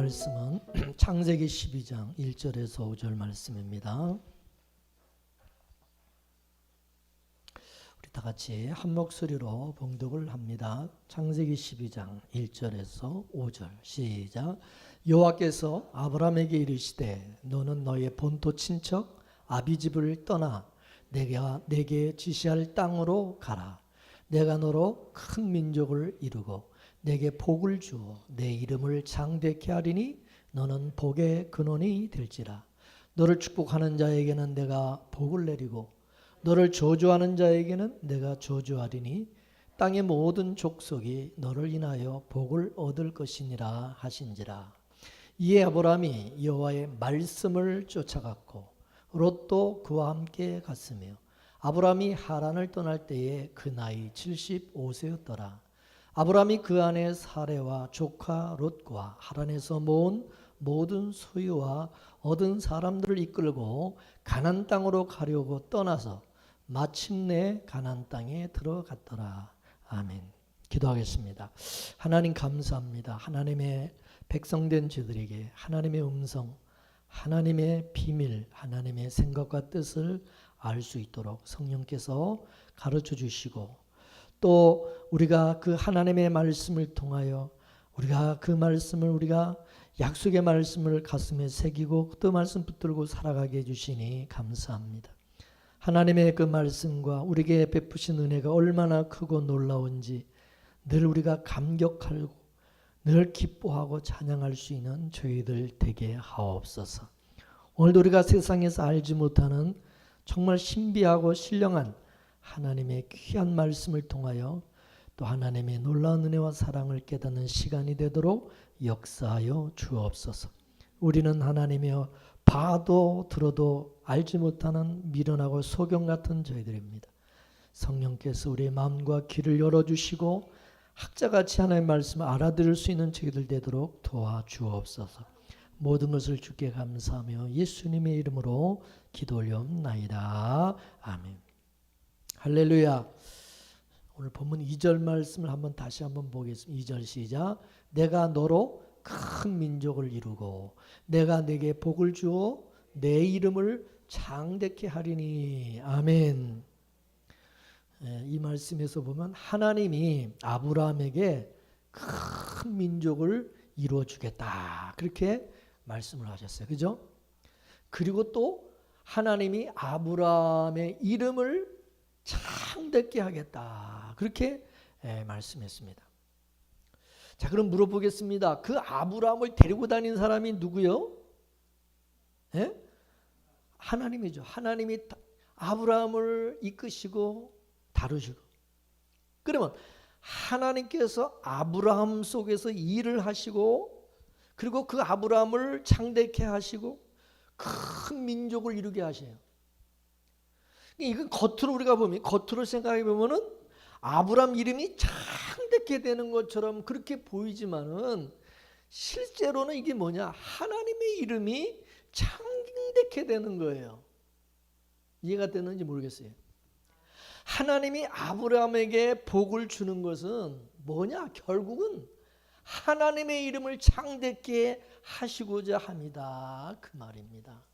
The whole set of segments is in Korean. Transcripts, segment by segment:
말씀은 창세기 12장 1절에서 5절 말씀입니다. 우리 다 같이 한 목소리로 봉독을 합니다. 창세기 12장 1절에서 5절 시작. 여호와께서 아브라함에게 이르시되 너는 너의 본토 친척 아비집을 떠나 내게 지시할 땅으로 가라. 내가 너로 큰 민족을 이루고 내게 복을 주어 내 이름을 장대케 하리니 너는 복의 근원이 될지라. 너를 축복하는 자에게는 내가 복을 내리고 너를 저주하는 자에게는 내가 저주하리니 땅의 모든 족속이 너를 인하여 복을 얻을 것이니라 하신지라. 이에 아브라함이 여호와의 말씀을 쫓아갔고 롯도 그와 함께 갔으며 아브라함이 하란을 떠날 때에 그 나이 75세였더라. 아브라함이 그 안에 사레와 조카 롯과 하란에서 모은 모든 소유와 얻은 사람들을 이끌고 가나안 땅으로 가려고 떠나서 마침내 가나안 땅에 들어갔더라. 아멘. 기도하겠습니다. 하나님 감사합니다. 하나님의 백성된 저들에게 하나님의 음성, 하나님의 비밀, 하나님의 생각과 뜻을 알 수 있도록 성령께서 가르쳐 주시고 또 우리가 그 하나님의 말씀을 통하여 우리가 그 말씀을 우리가 약속의 말씀을 가슴에 새기고 그 말씀 붙들고 살아가게 해주시니 감사합니다. 하나님의 그 말씀과 우리에게 베푸신 은혜가 얼마나 크고 놀라운지 늘 우리가 감격하고 늘 기뻐하고 찬양할 수 있는 저희들 되게 하옵소서. 오늘도 우리가 세상에서 알지 못하는 정말 신비하고 신령한 하나님의 귀한 말씀을 통하여 또 하나님의 놀라운 은혜와 사랑을 깨닫는 시간이 되도록 역사하여 주옵소서. 우리는 하나님이여 봐도 들어도 알지 못하는 미련하고 소경 같은 저희들입니다. 성령께서 우리의 마음과 귀를 열어주시고 학자같이 하나님의 말씀을 알아들을 수 있는 저희들 되도록 도와주옵소서. 모든 것을 주께 감사하며 예수님의 이름으로 기도 올려옵나이다. 아멘. 할렐루야. 오늘 본문 2절 말씀을 다시 한번 보겠습니다. 2절 시작. 내가 너로 큰 민족을 이루고 내가 내게 복을 주어 내 이름을 장대케 하리니. 아멘. 이 말씀에서 보면 하나님이 아브라함에게 큰 민족을 이루어 주겠다. 그렇게 말씀을 하셨어요. 그죠? 그리고 또 하나님이 아브라함의 이름을 장대케 하겠다. 그렇게 말씀했습니다. 자, 그럼 물어보겠습니다. 그 아브라함을 데리고 다닌 사람이 누구요? 하나님이죠. 하나님이 아브라함을 이끄시고 다루시고. 그러면 하나님께서 아브라함 속에서 일을 하시고 그리고 그 아브라함을 장대케 하시고 큰 민족을 이루게 하셔요. 이건 겉으로 우리가 보면 겉으로 생각해 보면은 아브라함 이름이 장대케 되는 것처럼 그렇게 보이지만은 실제로는 이게 뭐냐? 하나님의 이름이 장대케 되는 거예요. 이해가 되는지 모르겠어요. 하나님이 아브라함에게 복을 주는 것은 뭐냐? 결국은 하나님의 이름을 장대케 하시고자 합니다. 그 말입니다.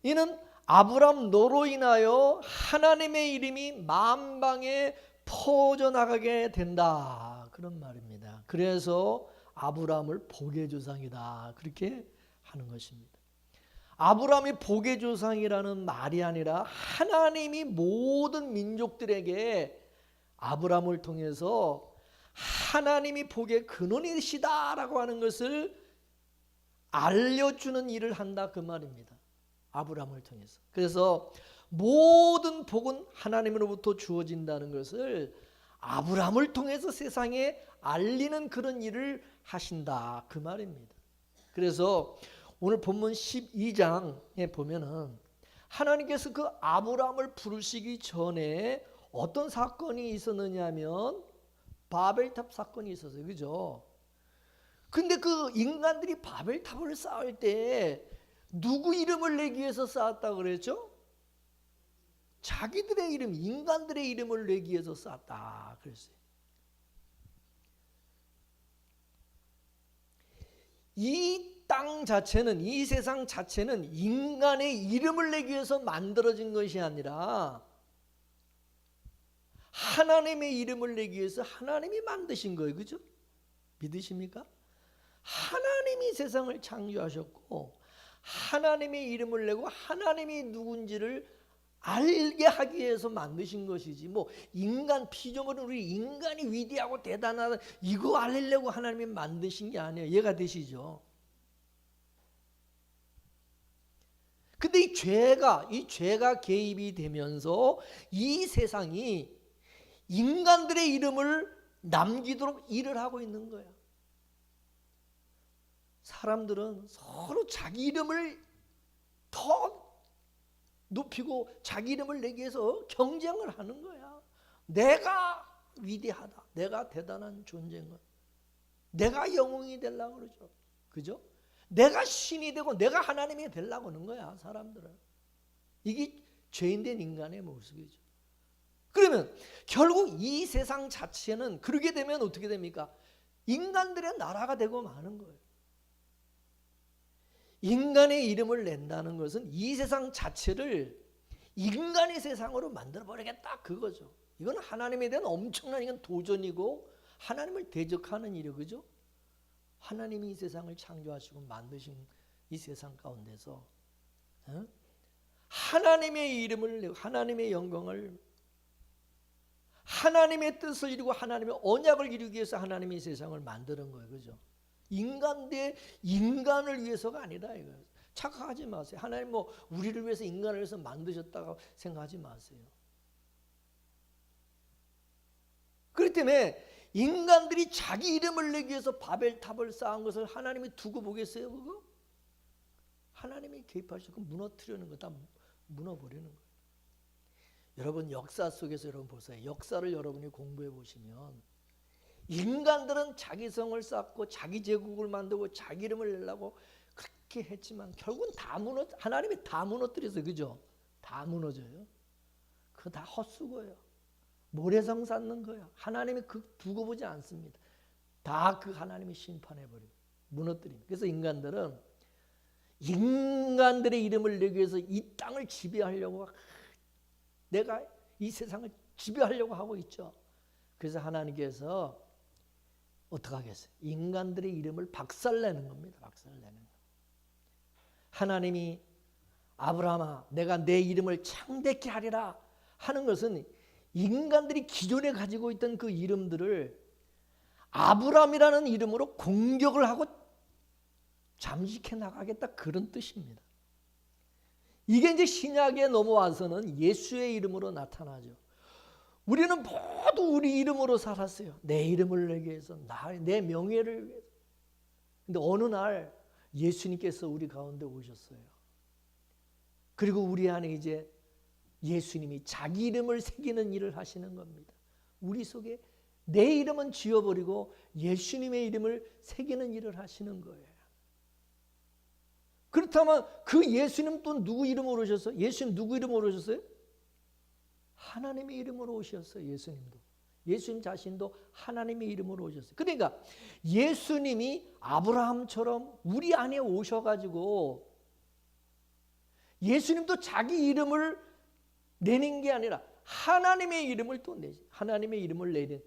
이는 아브라함 너로 인하여 하나님의 이름이 만방에 퍼져나가게 된다. 그런 말입니다. 그래서 아브라함을 복의 조상이다. 그렇게 하는 것입니다. 아브라함이 복의 조상이라는 말이 아니라 하나님이 모든 민족들에게 아브라함을 통해서 하나님이 복의 근원이시다라고 하는 것을 알려주는 일을 한다. 그 말입니다. 아브라함을 통해서. 그래서 모든 복은 하나님으로부터 주어진다는 것을 아브라함을 통해서 세상에 알리는 그런 일을 하신다. 그 말입니다. 그래서 오늘 본문 12장에 보면은 하나님께서 그 아브라함을 부르시기 전에 어떤 사건이 있었느냐 하면 바벨탑 사건이 있었어요. 그죠? 근데 그 인간들이 바벨탑을 쌓을 때 누구 이름을 내기 위해서 쌓았다고 그랬죠? 자기들의 이름, 인간들의 이름을 내기 위해서 쌓았다 그랬어요. 이 땅 자체는, 이 세상 자체는 인간의 이름을 내기 위해서 만들어진 것이 아니라 하나님의 이름을 내기 위해서 하나님이 만드신 거예요. 그죠? 믿으십니까? 하나님이 세상을 창조하셨고 하나님의 이름을 내고 하나님이 누군지를 알게 하기 위해서 만드신 것이지, 뭐 인간 피조물은 우리 인간이 위대하고 대단하다 이거 알리려고 하나님이 만드신 게 아니에요. 이해가 되시죠? 근데 이 죄가 개입이 되면서 이 세상이 인간들의 이름을 남기도록 일을 하고 있는 거야. 사람들은 서로 자기 이름을 더 높이고 자기 이름을 내기 위해서 경쟁을 하는 거야. 내가 위대하다, 내가 대단한 존재인 거야. 내가 영웅이 되려고 그러죠. 그죠? 내가 신이 되고 내가 하나님이 되려고 하는 거야, 사람들은. 이게 죄인된 인간의 모습이죠. 그러면 결국 이 세상 자체는 그렇게 되면 어떻게 됩니까? 인간들의 나라가 되고 마는 거예요. 인간의 이름을 낸다는 것은 이 세상 자체를 인간의 세상으로 만들어버리겠다, 그거죠. 이건 하나님에 대한 엄청난 이건 도전이고 하나님을 대적하는 일이죠. 그죠? 하나님이 이 세상을 창조하시고 만드신 이 세상 가운데서 하나님의 이름을 내고 하나님의 영광을, 하나님의 뜻을 이루고 하나님의 언약을 이루기 위해서 하나님이 이 세상을 만드는 거예요. 그죠? 인간 대 인간을 위해서가 아니라 이거예요. 착각하지 마세요. 하나님 뭐 우리를 위해서 인간을 위해서 만드셨다고 생각하지 마세요. 그렇기 때문에 인간들이 자기 이름을 내기 위해서 바벨탑을 쌓은 것을 하나님이 두고 보겠어요? 그거? 하나님이 개입하시고 무너뜨리는 거, 다 무너버리는 거예요. 여러분 역사 속에서 여러분 보세요. 역사를 여러분이 공부해 보시면 인간들은 자기 성을 쌓고 자기 제국을 만들고 자기 이름을 내려고 그렇게 했지만 결국은 하나님이 다 무너뜨려서, 그죠? 다 무너져요. 그거 다 헛수고예요. 모래성 쌓는 거예요. 하나님이 그 두고 보지 않습니다. 다 그 하나님이 심판해버리고 무너뜨립니다. 그래서 인간들은 인간들의 이름을 내기 위해서 이 땅을 지배하려고, 내가 이 세상을 지배하려고 하고 있죠. 그래서 하나님께서 어떻게 하겠어요? 인간들의 이름을 박살내는 겁니다. 박살내는 거. 하나님이 아브라함아 내가 내 이름을 창대케 하리라 하는 것은 인간들이 기존에 가지고 있던 그 이름들을 아브라함이라는 이름으로 공격을 하고 잠식해 나가겠다, 그런 뜻입니다. 이게 이제 신약에 넘어와서는 예수의 이름으로 나타나죠. 우리는 모두 우리 이름으로 살았어요. 내 이름을 내기 위해서, 내 명예를 위해서. 근데 어느 날 예수님께서 우리 가운데 오셨어요. 그리고 우리 안에 이제 예수님이 자기 이름을 새기는 일을 하시는 겁니다. 우리 속에 내 이름은 지워버리고 예수님의 이름을 새기는 일을 하시는 거예요. 그렇다면 그 예수님 또 누구 이름으로 오셨어요? 예수님 누구 이름으로 오셨어요? 하나님의 이름으로 오셨어요. 예수님도. 예수님 자신도 하나님의 이름으로 오셨어요. 그러니까 예수님이 아브라함처럼 우리 안에 오셔가지고 예수님도 자기 이름을 내는 게 아니라 하나님의 이름을 또 내지. 하나님의 이름을 내는.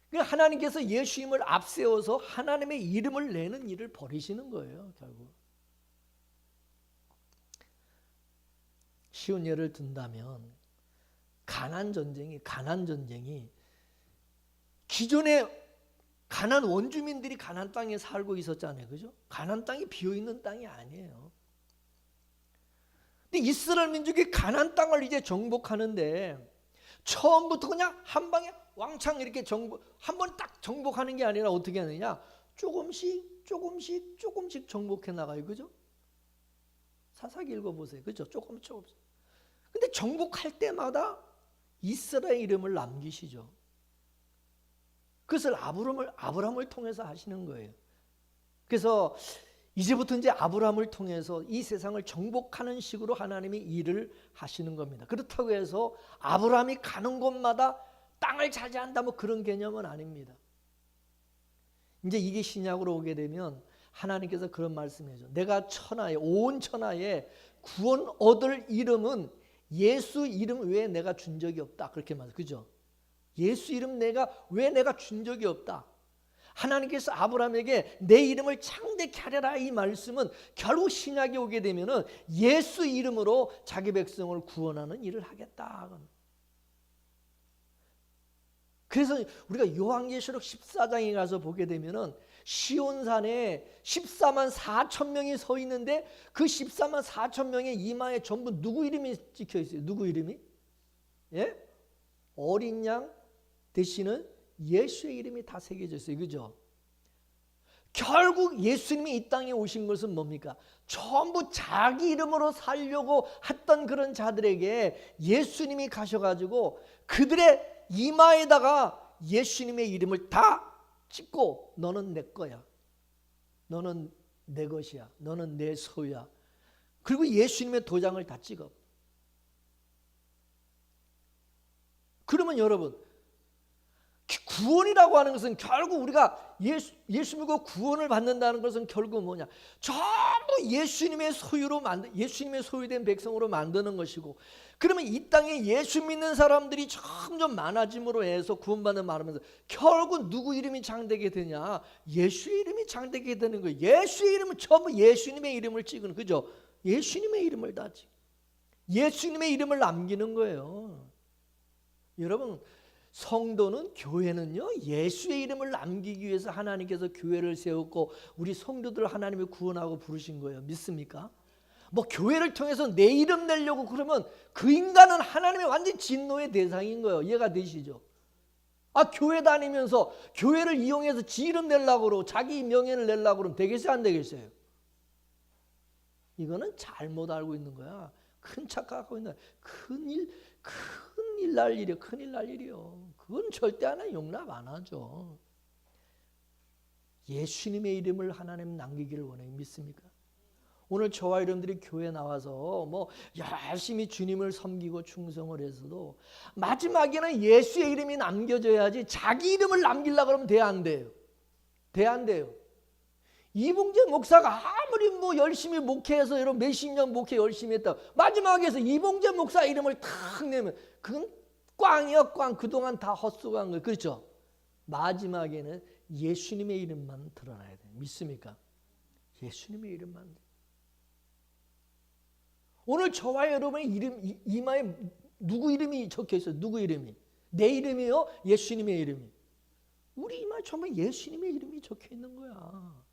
그러니까 하나님께서 예수님을 앞세워서 하나님의 이름을 내는 일을 벌이시는 거예요. 결국. 쉬운 예를 든다면 가나안 전쟁이 기존에 가나안 원주민들이 가나안 땅에 살고 있었잖아요. 그죠? 가나안 땅이 비어 있는 땅이 아니에요. 근데 이스라엘 민족이 가나안 땅을 이제 정복하는데 처음부터 그냥 한 방에 왕창 이렇게 한 번 딱 정복하는 게 아니라 어떻게 하느냐? 조금씩 정복해 나가요. 그죠? 사사기 읽어보세요. 그죠? 조금씩. 근데 정복할 때마다 이스라엘 이름을 남기시죠. 그것을 아브라함을 통해서 하시는 거예요. 그래서 이제부터 이제 아브라함을 통해서 이 세상을 정복하는 식으로 하나님이 일을 하시는 겁니다. 그렇다고 해서 아브라함이 가는 곳마다 땅을 차지한다 뭐 그런 개념은 아닙니다. 이제 이게 신약으로 오게 되면 하나님께서 그런 말씀해줘. 내가 천하에 온 천하에 구원 얻을 이름은 예수 이름 외에 내가 준 적이 없다. 그렇게 말해요. 그죠? 예수 이름 왜 내가 준 적이 없다. 하나님께서 아브라함에게 내 이름을 창대케 하려라 이 말씀은 결국 신약에 오게 되면은 예수 이름으로 자기 백성을 구원하는 일을 하겠다. 그래서 우리가 요한계시록 14장에 가서 보게 되면은 시온산에 14만 4천 명이 서 있는데 그 14만 4천 명의 이마에 전부 누구 이름이 찍혀 있어요? 누구 이름이? 예? 어린 양 대신은 예수의 이름이 다 새겨져 있어요. 그죠? 결국 예수님이 이 땅에 오신 것은 뭡니까? 전부 자기 이름으로 살려고 했던 그런 자들에게 예수님이 가셔가지고 그들의 이마에다가 예수님의 이름을 다 찍고 너는 내 거야. 너는 내 것이야. 너는 내 소유야. 그리고 예수님의 도장을 다 찍어. 그러면 여러분 구원이라고 하는 것은 결국 우리가 예수 믿고 구원을 받는다는 것은 결국 뭐냐? 전부 예수님의 소유된 백성으로 만드는 것이고, 그러면 이 땅에 예수 믿는 사람들이 점점 많아짐으로 해서 구원받는 말하면서 결국 누구 이름이 창대게 되냐? 예수의 이름이 창대게 되는 거예요. 예수의 이름은 전부 예수님의 이름을 찍는, 그죠? 예수님의 이름을 다 찍. 예수님의 이름을 남기는 거예요. 여러분, 성도는, 교회는요, 예수의 이름을 남기기 위해서 하나님께서 교회를 세웠고 우리 성도들을 하나님이 구원하고 부르신 거예요. 믿습니까? 뭐 교회를 통해서 내 이름 내려고 그러면 그 인간은 하나님의 완전 진노의 대상인 거예요. 이해가 되시죠? 교회 다니면서 교회를 이용해서 지 이름 내려고 그러고 자기 명예를 내려고 그러면 되겠어요? 안 되겠어요? 이거는 잘못 알고 있는 거야. 큰 착각하고 있는 거야. 큰일 날 일이요. 그건 절대 하나 용납 안 하죠. 예수님의 이름을 하나님 남기기를 원해요. 믿습니까? 오늘 저와 여러분들이 교회 나와서 뭐 열심히 주님을 섬기고 충성을 해서도 마지막에는 예수의 이름이 남겨져야지 자기 이름을 남기려고 그러면 돼, 안 돼요? 돼, 안 돼요? 이봉재 목사가 아무리 뭐 열심히 목회해서 여러분 몇십 년 목회 열심히 했다, 마지막에서 이봉재 목사 이름을 탁 내면 그건 꽝이요, 꽝. 그동안 다 헛수고한 거예요. 그렇죠? 마지막에는 예수님의 이름만 드러나야 돼요. 믿습니까? 예수님의 이름만. 오늘 저와 여러분의 이름, 이마에 누구 이름이 적혀 있어요? 누구 이름이? 내 이름이요? 예수님의 이름이. 우리 이마에 정말 예수님의 이름이 적혀 있는 거야.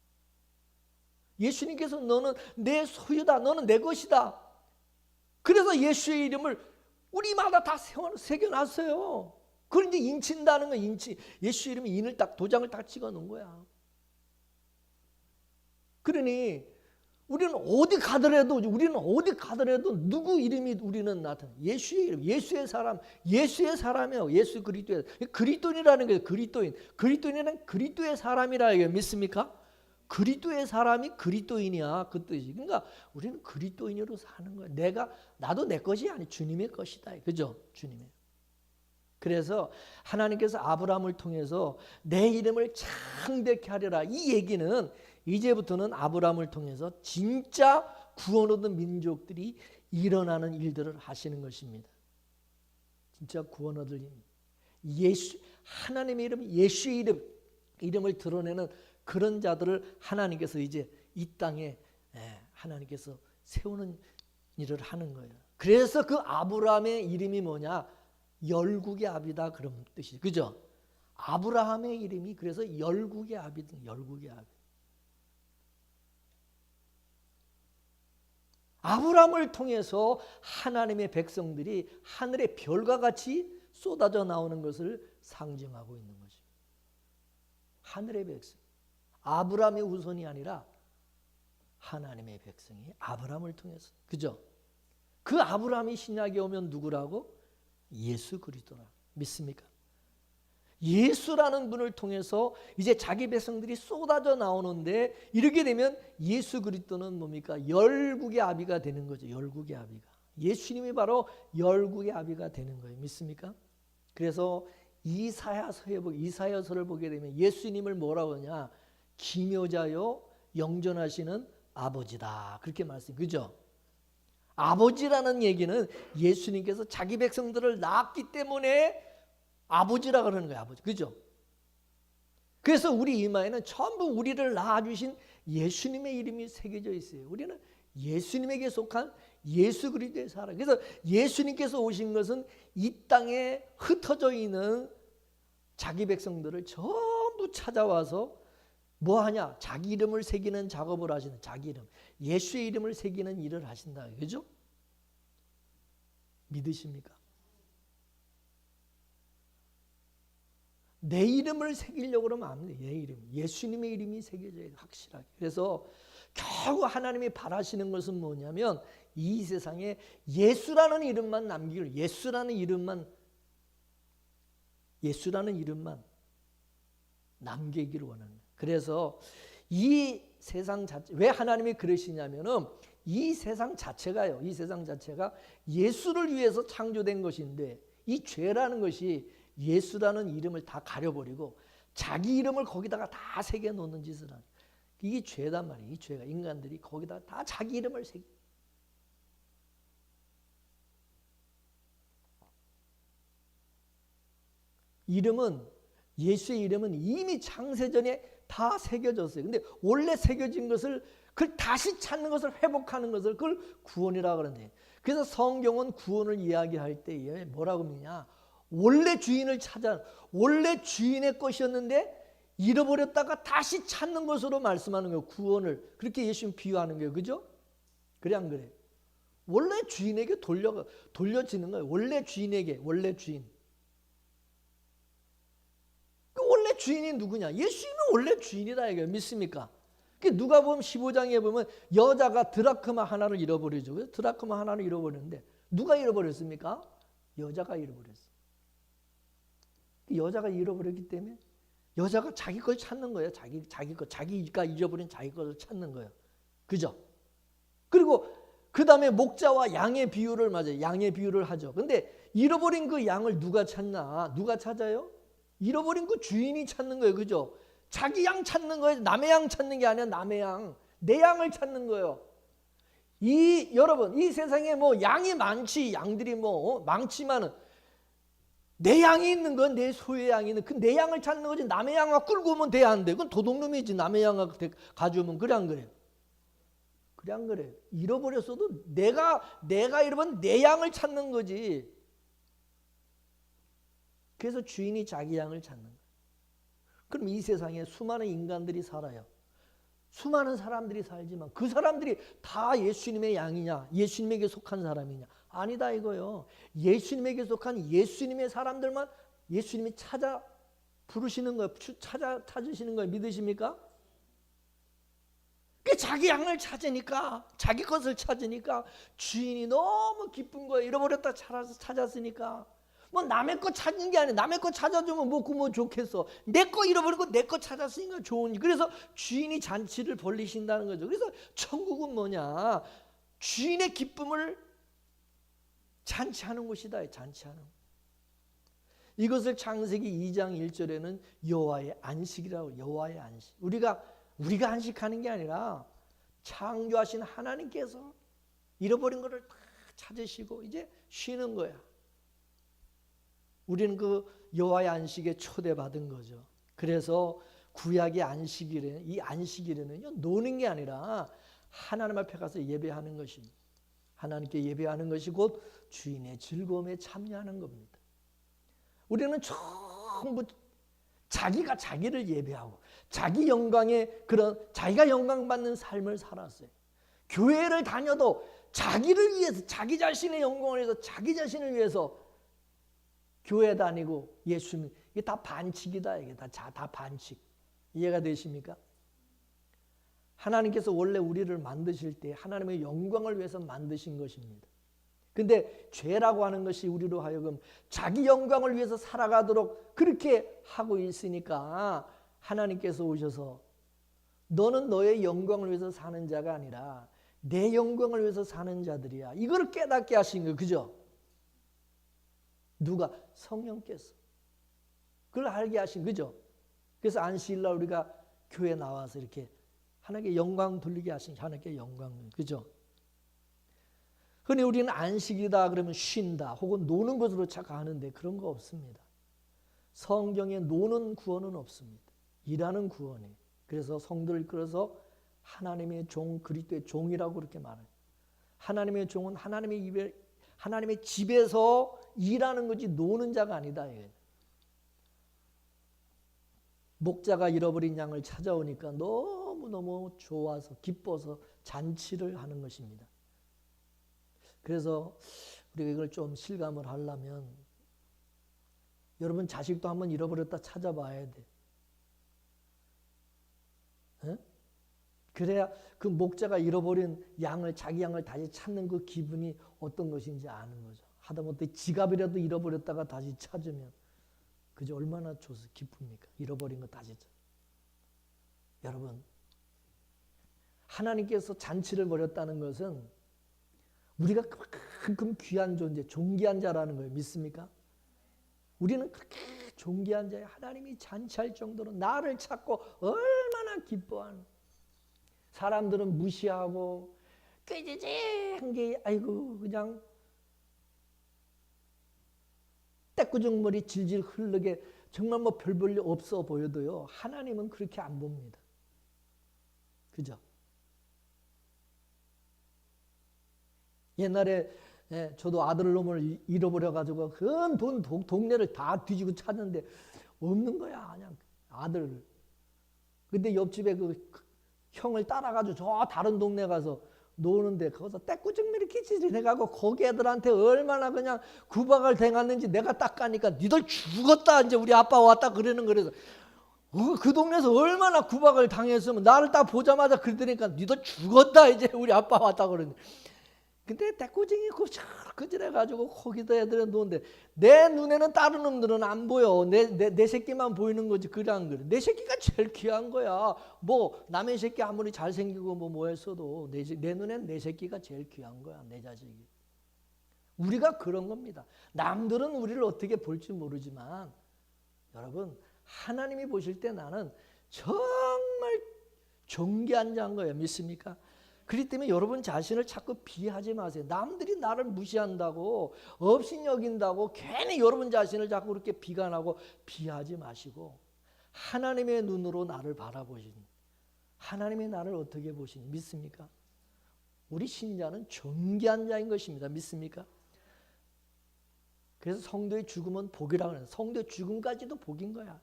예수님께서 너는 내 소유다. 너는 내 것이다. 그래서 예수의 이름을 우리마다 다 새겨놨어요. 그걸 이제 인친다는 건 인치. 예수 이름에 인을 딱, 도장을 딱 찍어 놓은 거야. 그러니 우리는 어디 가더라도 누구 이름이 우리는 나타나. 예수의 이름, 예수의 사람이에요. 예수 그리스도의. 그리스도인이라는 게 그리스도인. 그리스도인이란 그리스도의 사람이라 이게 믿습니까? 그리스도의 사람이 그리스도인이야, 그 뜻이. 그러니까 우리는 그리스도인으로 사는 거야. 나도 내 것이 아니 주님의 것이다. 그죠? 주님의. 그래서 하나님께서 아브라함을 통해서 내 이름을 창대케 하려라. 이 얘기는 이제부터는 아브라함을 통해서 진짜 구원 얻은 민족들이 일어나는 일들을 하시는 것입니다. 진짜 구원 얻을 힘. 하나님의 이름, 예수의 이름을 드러내는 그런 자들을 하나님께서 이제 이 땅에 하나님께서 세우는 일을 하는 거예요. 그래서 그 아브라함의 이름이 뭐냐? 열국의 아비다, 그런 뜻이죠. 그죠? 아브라함의 이름이 그래서 열국의 아비든 열국의 아비. 아브라함을 통해서 하나님의 백성들이 하늘의 별과 같이 쏟아져 나오는 것을 상징하고 있는 거죠. 하늘의 백성. 아브라함의 후손이 아니라 하나님의 백성이 아브라함을 통해서. 그죠? 그 아브라함이 신약에 오면 누구라고? 예수 그리스도라. 믿습니까? 예수라는 분을 통해서 이제 자기 백성들이 쏟아져 나오는데, 이렇게 되면 예수 그리스도는 뭡니까? 열국의 아비가 되는 거죠. 열국의 아비가. 예수님이 바로 열국의 아비가 되는 거예요. 믿습니까? 그래서 이사야서를 보게 되면 예수님을 뭐라고 하냐? 기묘자요 영존하시는 아버지다. 그렇게 말씀, 그죠? 아버지라는 얘기는 예수님께서 자기 백성들을 낳았기 때문에 아버지라 그러는 거예요. 아버지, 그죠? 그래서 우리 이마에는 전부 우리를 낳아주신 예수님의 이름이 새겨져 있어요. 우리는 예수님에게 속한 예수 그리스도의 사람. 그래서 예수님께서 오신 것은 이 땅에 흩어져 있는 자기 백성들을 전부 찾아와서 뭐 하냐? 자기 이름을 새기는 작업을 하시는, 자기 이름, 예수의 이름을 새기는 일을 하신다. 그죠? 믿으십니까? 내 이름을 새기려고 그러면 안 돼. 내 이름, 예수님의 이름이 새겨져야 돼, 확실하게. 그래서 결국 하나님이 바라시는 것은 뭐냐면 이 세상에 예수라는 이름만 남기길, 예수라는 이름만 남기기를 원하는 거예요. 그래서 이 세상 자체, 왜 하나님이 그러시냐면은 이 세상 자체가요, 이 세상 자체가 예수를 위해서 창조된 것인데 이 죄라는 것이 예수라는 이름을 다 가려버리고 자기 이름을 거기다가 다 새겨 놓는 짓을 하는, 이게 죄단 말이에요. 이 죄가, 인간들이 거기다 다 자기 이름을 새겨. 이름은, 예수의 이름은 이미 창세전에 다 새겨졌어요. 근데 원래 새겨진 것을, 그걸 다시 찾는 것을, 회복하는 것을, 그걸 구원이라고 그러는데, 그래서 성경은 구원을 이야기할 때에 뭐라고 믿냐? 원래 주인을 찾아, 원래 주인의 것이었는데 잃어버렸다가 다시 찾는 것으로 말씀하는 거예요. 구원을. 그렇게 예수님 비유하는 거예요. 그죠? 그래 안 그래? 원래 주인에게 돌려지는 거예요. 원래 주인에게, 원래 주인. 그 원래 주인이 누구냐? 예수님은 원래 주인이다 이거예요. 믿습니까? 누가복음 15장에 보면 여자가 드라크마 하나를 잃어버리죠. 그래서 드라크마 하나를 잃어버렸는데 누가 잃어버렸습니까? 여자가 잃어버렸어요. 여자가 잃어버렸기 때문에 여자가 자기 걸 찾는 거예요. 자기가 잃어버린 자기 것을 찾는 거예요. 그죠? 그리고 그 다음에 목자와 양의 비유를, 맞아요, 양의 비유를 하죠. 근데 잃어버린 그 양을 누가 찾나? 누가 찾아요? 잃어버린 그 주인이 찾는 거예요. 그죠? 자기 양 찾는 거예요. 남의 양 찾는 게 아니라 남의 양, 내 양을 찾는 거예요. 여러분, 이 세상에 뭐 양이 많지, 양들이 뭐 많지만은 내 양이 있는 건, 내 소유의 양이 있는, 그 내 양을 찾는 거지. 남의 양을 끌고 오면 돼, 안 돼? 그건 도둑놈이지. 남의 양을 가져오면. 그래 안 그래요? 그래 안 그래요? 잃어버렸어도 내가 잃어버린 내 양을 찾는 거지. 그래서 주인이 자기 양을 찾는 거예요. 그럼 이 세상에 수많은 인간들이 살아요. 수많은 사람들이 살지만 그 사람들이 다 예수님의 양이냐? 예수님에게 속한 사람이냐? 아니다 이거요. 예수님에게 속한 예수님의 사람들만 예수님이 찾아 부르시는 거예요. 찾으시는 거예요. 믿으십니까? 자기 양을 찾으니까, 자기 것을 찾으니까 주인이 너무 기쁜 거예요. 잃어버렸다 찾았으니까. 뭐 남의 거 찾는 게 아니라, 남의 거 찾아주면 뭐 좋겠어. 내 거 잃어버리고 내 거 찾았으니까 좋으니. 그래서 주인이 잔치를 벌리신다는 거죠. 그래서 천국은 뭐냐? 주인의 기쁨을 잔치하는 곳이다. 잔치하는. 이것을 창세기 2장 1절에는 여호와의 안식이라고. 여호와의 안식. 우리가 안식하는 게 아니라 창조하신 하나님께서 잃어버린 것을 다 찾으시고 이제 쉬는 거야. 우리는 그 여호와의 안식에 초대받은 거죠. 그래서 구약의 안식일에, 이 안식일에는요, 노는 게 아니라 하나님 앞에 가서 예배하는 것입니다. 하나님께 예배하는 것이 곧 주인의 즐거움에 참여하는 겁니다. 우리는 전부 자기가 자기를 예배하고 자기 영광에, 그런 자기가 영광받는 삶을 살았어요. 교회를 다녀도 자기를 위해서, 자기 자신의 영광을 위해서, 자기 자신을 위해서 교회 다니고 예수님, 이게 다 반칙이다. 이게 다 반칙. 이해가 되십니까? 하나님께서 원래 우리를 만드실 때 하나님의 영광을 위해서 만드신 것입니다. 근데 죄라고 하는 것이 우리로 하여금 자기 영광을 위해서 살아가도록 그렇게 하고 있으니까 하나님께서 오셔서 너는 너의 영광을 위해서 사는 자가 아니라 내 영광을 위해서 사는 자들이야. 이걸 깨닫게 하신 거예요. 그죠? 누가? 성령께서. 그걸 알게 하신 거죠. 그래서 안식일날 우리가 교회 나와서 이렇게 하나님께 영광 돌리게 하신 하나님께 영광. 그죠? 흔히 우리는 안식이다 그러면 쉰다 혹은 노는 것으로 착각하는데 그런 거 없습니다. 성경에 노는 구원은 없습니다. 일하는 구원이에요. 그래서 성도를 이끌어서 하나님의 종, 그리스도의 종이라고 그렇게 말해요. 하나님의 종은 하나님의 집에서 일하는 거지 노는 자가 아니다. 목자가 잃어버린 양을 찾아오니까 너무너무 좋아서 기뻐서 잔치를 하는 것입니다. 그래서 우리가 이걸 좀 실감을 하려면 여러분 자식도 한번 잃어버렸다 찾아봐야 돼. 에? 그래야 그 목자가 잃어버린 양을 자기 양을 다시 찾는 그 기분이 어떤 것인지 아는 거죠. 하다못해 지갑이라도 잃어버렸다가 다시 찾으면 그저 얼마나 좋아서 기쁩니까? 잃어버린 거 다시 찾아. 여러분 하나님께서 잔치를 벌였다는 것은 우리가 그만큼 귀한 존재, 존귀한 자라는 걸 믿습니까? 우리는 그렇게 존귀한 자에 하나님이 잔치할 정도로 나를 찾고 얼마나 기뻐하는. 사람들은 무시하고 꾀지지한 게 아이고 그냥 떼꾸정머리 질질 흐르게 정말 뭐 별 볼 일 없어 보여도요. 하나님은 그렇게 안 봅니다. 그죠? 옛날에 저도 아들놈을 잃어버려가지고 큰 동네를 다 뒤지고 찾는데 없는 거야. 그냥 아들. 근데 옆집에 그 형을 따라가지고 저 다른 동네 가서 노는데 거기서 떼꾸정미를 기질해가고 거기 애들한테 얼마나 그냥 구박을 당했는지 내가 딱 가니까 니들 죽었다 이제 우리 아빠 왔다 그러는 거래서 그 동네에서 얼마나 구박을 당했으면 나를 딱 보자마자 그러니까 니들 죽었다 이제 우리 아빠 왔다 그러는. 근데 떼꾸쟁이 그질해가지고 거기다 애들은 노는데 내 눈에는 다른 놈들은 안 보여. 내 새끼만 보이는 거지. 그래 안 그래? 내 새끼가 제일 귀한 거야. 뭐 남의 새끼 아무리 잘생기고 뭐 했어도 내 눈엔 내 새끼가 제일 귀한 거야. 내 자식이. 우리가 그런 겁니다. 남들은 우리를 어떻게 볼지 모르지만 여러분 하나님이 보실 때 나는 정말 존귀한 자인 거예요. 믿습니까? 그렇기 때문에 여러분 자신을 자꾸 비하지 마세요. 남들이 나를 무시한다고 업신여긴다고 괜히 여러분 자신을 자꾸 그렇게 비관하고 비하지 마시고 하나님의 눈으로 나를 바라보시니 하나님의 나를 어떻게 보시니 믿습니까? 우리 신자는 존귀한 자인 것입니다. 믿습니까? 그래서 성도의 죽음은 복이라고 하는 성도의 죽음까지도 복인 거야.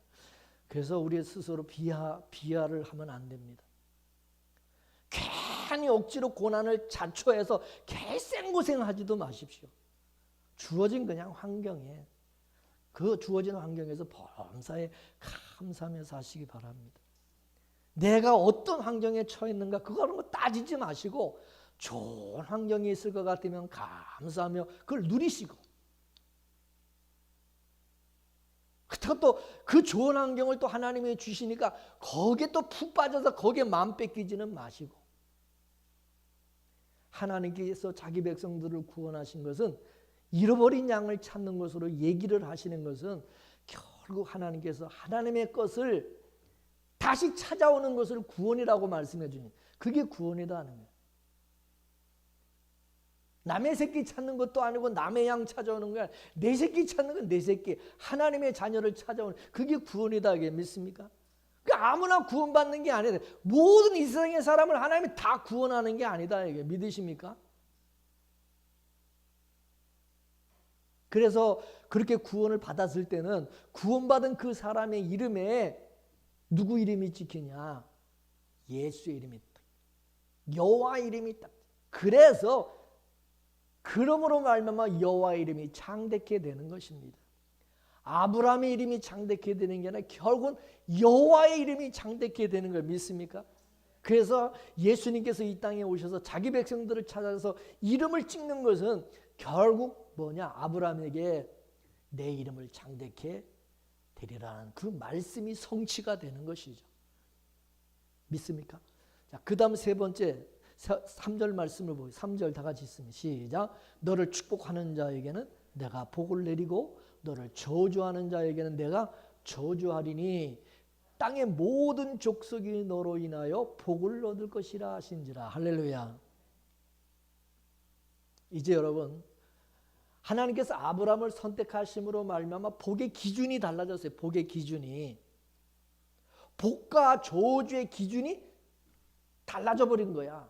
그래서 우리 스스로 비하를 하면 안 됩니다. 괜히 억지로 고난을 자초해서 개생고생하지도 마십시오. 주어진 그냥 환경에 그 주어진 환경에서 범사에 감사하며 사시기 바랍니다. 내가 어떤 환경에 처해 있는가 그거는 따지지 마시고 좋은 환경이 있을 것 같으면 감사하며 그걸 누리시고 또 그 좋은 환경을 또 하나님이 주시니까 거기에 또 푹 빠져서 거기에 마음 뺏기지는 마시고 하나님께서 자기 백성들을 구원하신 것은 잃어버린 양을 찾는 것으로 얘기를 하시는 것은 결국 하나님께서 하나님의 것을 다시 찾아오는 것을 구원이라고 말씀해 주니 그게 구원이다 하는 거예요. 남의 새끼 찾는 것도 아니고 남의 양 찾아오는 거야. 내 새끼 찾는 건 내 새끼. 하나님의 자녀를 찾아오는 그게 구원이다. 이게 믿습니까? 아무나 구원받는 게 아니다. 모든 이 세상의 사람을 하나님이 다 구원하는 게 아니다. 이게 믿으십니까? 그래서 그렇게 구원을 받았을 때는 구원받은 그 사람의 이름에 누구 이름이 찍히냐? 예수의 이름이 딱. 여호와 이름이 딱. 그래서 그러므로 말미암아 여호와 이름이 창대케 되는 것입니다. 아브라함의 이름이 창대케 되는 게 아니라 결국은 여호와의 이름이 창대케 되는 걸 믿습니까? 그래서 예수님께서 이 땅에 오셔서 자기 백성들을 찾아서 이름을 찍는 것은 결국 뭐냐? 아브라함에게 내 이름을 창대케 되리라는 그 말씀이 성취가 되는 것이죠. 믿습니까? 자, 그 다음 세 번째 3절 말씀을 보고 3절 다 같이 있으면 시작. 너를 축복하는 자에게는 내가 복을 내리고 너를 저주하는 자에게는 내가 저주하리니 땅의 모든 족속이 너로 인하여 복을 얻을 것이라 하신지라. 할렐루야. 이제 여러분, 하나님께서 아브라함을 선택하심으로 말미암아 복의 기준이 달라졌어요. 복의 기준이. 복과 저주의 기준이 달라져 버린 거야.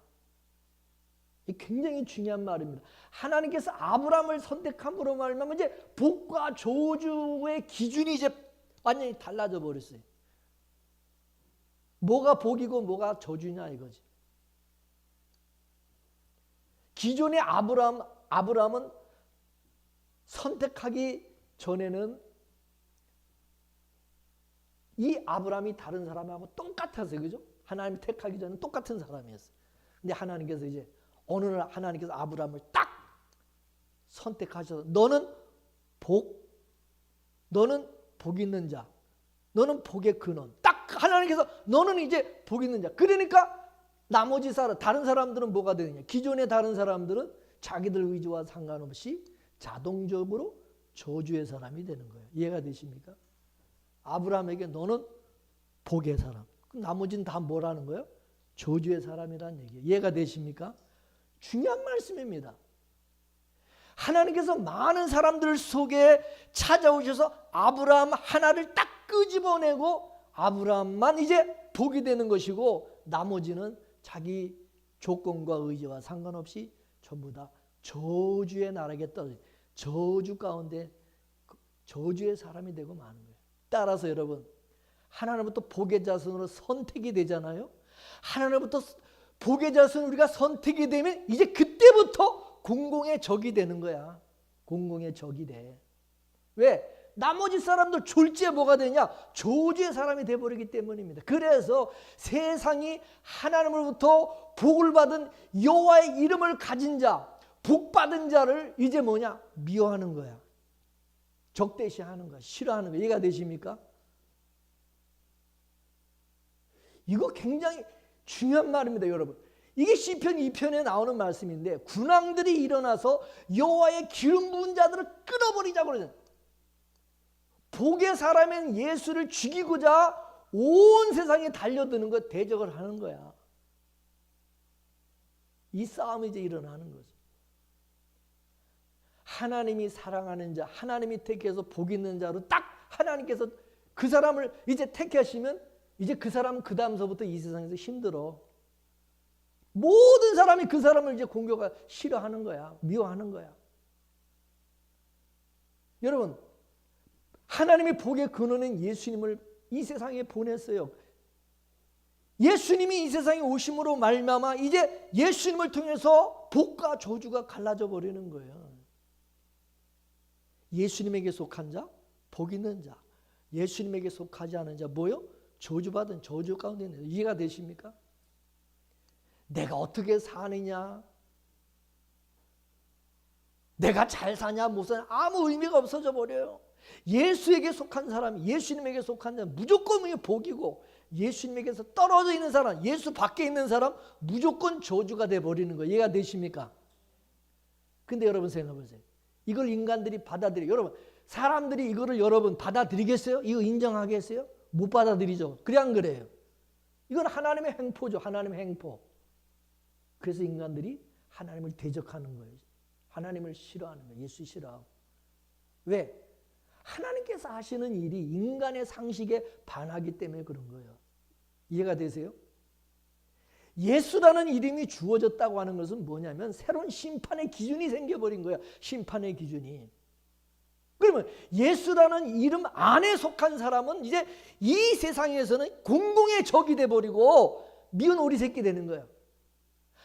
이 굉장히 중요한 말입니다. 하나님께서 아브라함을 선택함으로 말미암아 이제 복과 저주의 기준이 이제 완전히 달라져 버렸어요. 뭐가 복이고 뭐가 저주냐 이거지. 기존의 아브라함은 선택하기 전에는 이 아브라함이 다른 사람하고 똑같았어요. 그죠? 하나님이 택하기 전에 똑같은 사람이었어요. 근데 하나님께서 이제 어느 날 하나님께서 아브라함을 딱 선택하셔서 너는 복 있는 자, 너는 복의 근원. 딱 하나님께서 너는 이제 복 있는 자. 그러니까 나머지 다른 사람들은 뭐가 되느냐? 기존의 다른 사람들은 자기들 의지와 상관없이 자동적으로 저주의 사람이 되는 거예요. 이해가 되십니까? 아브라함에게 너는 복의 사람. 그럼 나머지는 다 뭐라는 거예요? 저주의 사람이라는 얘기예요. 이해가 되십니까? 중요한 말씀입니다. 하나님께서 많은 사람들 속에 찾아오셔서 아브라함 하나를 딱 끄집어내고 아브라함만 이제 복이 되는 것이고 나머지는 자기 조건과 의지와 상관없이 전부 다 저주의 나라에 떨어져 저주 가운데 저주의 사람이 되고 마는 거예요. 따라서 여러분, 하나님부터 복의 자손으로 선택이 되잖아요. 하나님부터 복의 자손 우리가 선택이 되면 이제 그때부터 공공의 적이 되는 거야. 공공의 적이 돼. 왜? 나머지 사람들 졸지에 뭐가 되냐? 저주의 사람이 돼버리기 때문입니다. 그래서 세상이 하나님으로부터 복을 받은 여호와의 이름을 가진 자, 복 받은 자를 이제 뭐냐? 미워하는 거야. 적대시하는 거야. 싫어하는 거야. 이해가 되십니까? 이거 굉장히 중요한 말입니다, 여러분. 이게 시편 2편에 나오는 말씀인데 군왕들이 일어나서 여호와의 기름 부은 자들을 끊어버리자고 그러잖아요. 복의 사람인 예수를 죽이고자 온 세상에 달려드는 것, 대적을 하는 거야. 이 싸움이 이제 일어나는 거죠. 하나님이 사랑하는 자, 하나님이 택해서 복 있는 자로 딱 하나님께서 그 사람을 이제 택하시면 이제 그 사람은 그 다음서부터 이 세상에서 힘들어. 모든 사람이 그 사람을 이제 공격하고 싫어하는 거야. 미워하는 거야. 여러분, 하나님의 복의 근원인 예수님을 이 세상에 보냈어요. 예수님이 이 세상에 오심으로 말미암아 이제 예수님을 통해서 복과 저주가 갈라져 버리는 거예요. 예수님에게 속한 자, 복 있는 자. 예수님에게 속하지 않은 자, 뭐요? 저주받은 저주 가운데 있는 자. 이해가 되십니까? 내가 어떻게 사느냐, 내가 잘 사냐 못 사냐 아무 의미가 없어져 버려요. 예수에게 속한 사람, 예수님에게 속한 자는 무조건 복이고 예수님에게서 떨어져 있는 사람, 예수 밖에 있는 사람 무조건 저주가 돼버리는 거예요. 이해가 되십니까? 근데 여러분 생각해 보세요. 이걸 인간들이 받아들여요. 여러분, 사람들이 이거를 여러분 받아들이겠어요? 이거 인정하겠어요? 못 받아들이죠. 그래 안 그래요? 이건 하나님의 행포죠. 하나님의 행포. 그래서 인간들이 하나님을 대적하는 거예요. 하나님을 싫어하는 거예요. 예수 싫어하고. 왜? 하나님께서 하시는 일이 인간의 상식에 반하기 때문에 그런 거예요. 이해가 되세요? 예수라는 이름이 주어졌다고 하는 것은 뭐냐면 새로운 심판의 기준이 생겨버린 거예요. 심판의 기준이. 그러면 예수라는 이름 안에 속한 사람은 이제 이 세상에서는 공공의 적이 돼버리고 미운 오리 새끼 되는 거예요.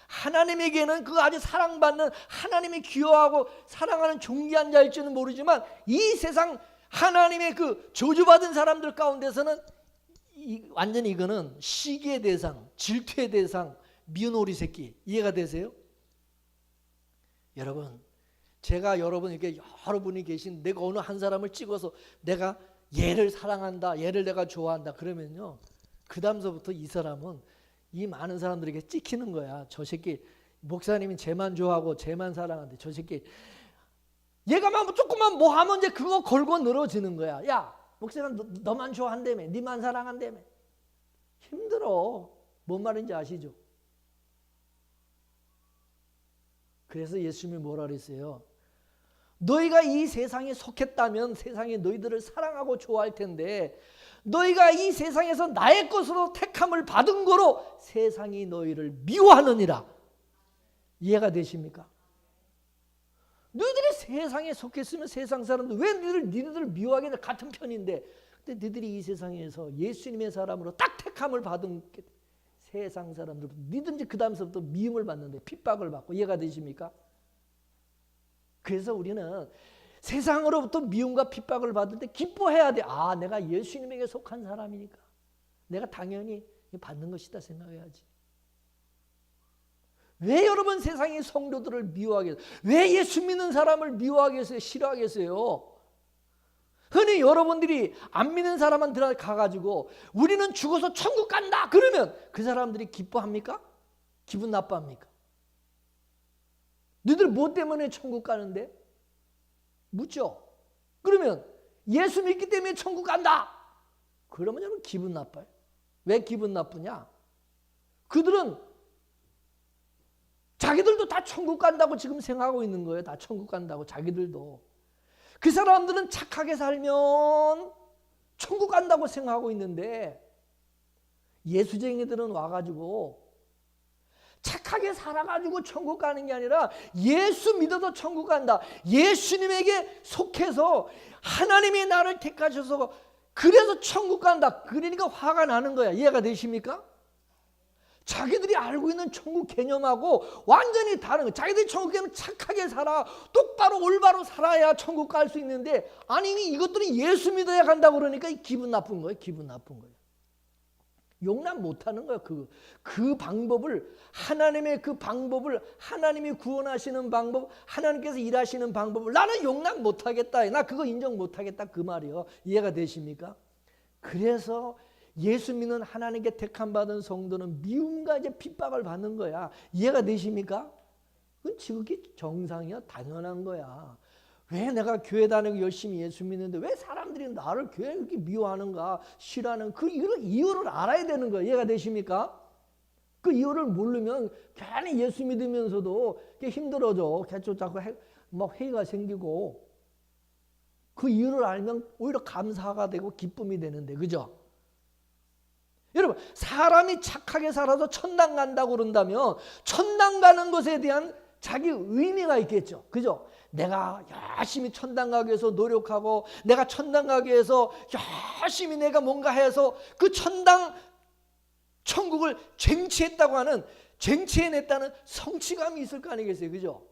하나님에게는 그 아주 사랑받는 하나님이 귀여워하고 사랑하는 존귀한 자일지는 모르지만 이 세상 하나님의 그 저주받은 사람들 가운데서는 완전히 이거는 시기의 대상, 질투의 대상, 미운 오리 새끼. 이해가 되세요? 여러분, 제가 여러분에게 여러분이 계신 내가 어느 한 사람을 찍어서 내가 얘를 사랑한다, 얘를 내가 좋아한다 그러면요, 그 다음서부터 이 사람은 이 많은 사람들에게 찍히는 거야. 저 새끼 목사님이 쟤만 좋아하고 쟤만 사랑하는데 저 새끼 얘가 막 조금만 뭐 하면 이제 그거 걸고 늘어지는 거야. 야, 목사님 너만 좋아한다며, 니만 사랑한다며. 힘들어. 뭔 말인지 아시죠? 그래서 예수님이 뭐라 그랬어요? 너희가 이 세상에 속했다면 세상이 너희들을 사랑하고 좋아할 텐데 너희가 이 세상에서 나의 것으로 택함을 받은 거로 세상이 너희를 미워하느니라. 이해가 되십니까? 너희들이 세상에 속했으면 세상 사람들 왜 너희들 미워하겠냐? 같은 편인데 근데 너희들이 이 세상에서 예수님의 사람으로 딱 택함을 받은 세상 사람들 너희든지 그 다음서부터 미움을 받는데 핍박을 받고. 이해가 되십니까? 그래서 우리는 세상으로부터 미움과 핍박을 받을 때 기뻐해야 돼. 아, 내가 예수님에게 속한 사람이니까 내가 당연히 받는 것이다 생각해야지. 왜 여러분 세상의 성도들을 미워하겠어요? 왜 예수 믿는 사람을 미워하겠어요? 싫어하겠어요? 흔히 여러분들이 안 믿는 사람한테 가가지고 우리는 죽어서 천국 간다 그러면 그 사람들이 기뻐합니까? 기분 나빠합니까? 너희들 뭐 때문에 천국 가는데? 묻죠? 그러면 예수 믿기 때문에 천국 간다 그러면 여러분 기분 나빠요. 왜 기분 나쁘냐? 그들은 자기들도 다 천국 간다고 지금 생각하고 있는 거예요. 다 천국 간다고 자기들도. 그 사람들은 착하게 살면 천국 간다고 생각하고 있는데 예수쟁이들은 와가지고 착하게 살아가지고 천국 가는 게 아니라 예수 믿어도 천국 간다. 예수님에게 속해서 하나님이 나를 택하셔서 그래서 천국 간다. 그러니까 화가 나는 거야. 이해가 되십니까? 자기들이 알고 있는 천국 개념하고 완전히 다른 거예요. 자기들이 천국 개념은 착하게 살아. 똑바로 올바로 살아야 천국 갈 수 있는데 아니 이것들이 예수 믿어야 간다고 그러니까 기분 나쁜 거예요. 기분 나쁜 거예요. 용납 못하는 거야. 그 방법을 하나님의 그 방법을 하나님이 구원하시는 방법 하나님께서 일하시는 방법을 나는 용납 못하겠다. 나 그거 인정 못하겠다 그 말이요. 이해가 되십니까? 그래서 예수 믿는 하나님께 택함 받은 성도는 미움과 이제 핍박을 받는 거야. 이해가 되십니까? 그건 지극히 정상이야. 당연한 거야. 왜 내가 교회 다니고 열심히 예수 믿는데 왜 사람들이 나를 교회에 이렇게 미워하는가 싫어하는 그 이유를 알아야 되는 거예요. 이해가 되십니까? 그 이유를 모르면 괜히 예수 믿으면서도 힘들어져. 계속 자꾸 막 회의가 생기고 그 이유를 알면 오히려 감사가 되고 기쁨이 되는데 그죠? 여러분 사람이 착하게 살아서 천당 간다고 그런다면 천당 가는 것에 대한 자기 의미가 있겠죠. 그죠? 내가 열심히 천당 가기 위해서 노력하고 내가 천당 가기 위해서 열심히 내가 뭔가 해서 그 천국을 쟁취했다고 하는 쟁취해냈다는 성취감이 있을 거 아니겠어요. 그죠?